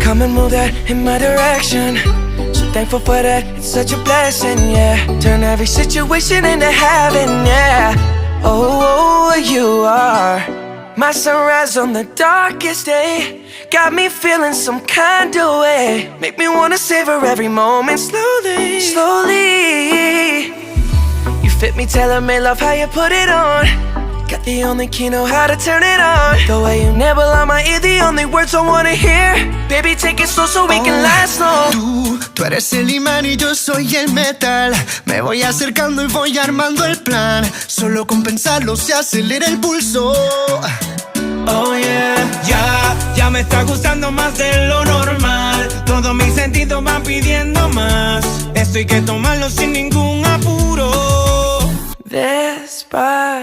come and move that in my direction. So thankful for that, it's such a blessing, yeah. Turn every situation into heaven, yeah. Oh, you are my sunrise on the darkest day. Got me feeling some kind of way. Make me wanna savor every moment slowly, slowly. You fit me, tailor-made, love how you put it on. Got the only key, know how to turn it on. The way you nibble on my ear, the only words I wanna hear. Baby, take it slow so we can last long. Tú eres el imán y yo soy el metal. Me voy acercando y voy armando el plan. Solo con pensarlo se acelera el pulso. Oh yeah, ya me está gustando más de lo normal. Todos mis sentidos van pidiendo más. Esto hay que tomarlo sin ningún apuro. Despacito.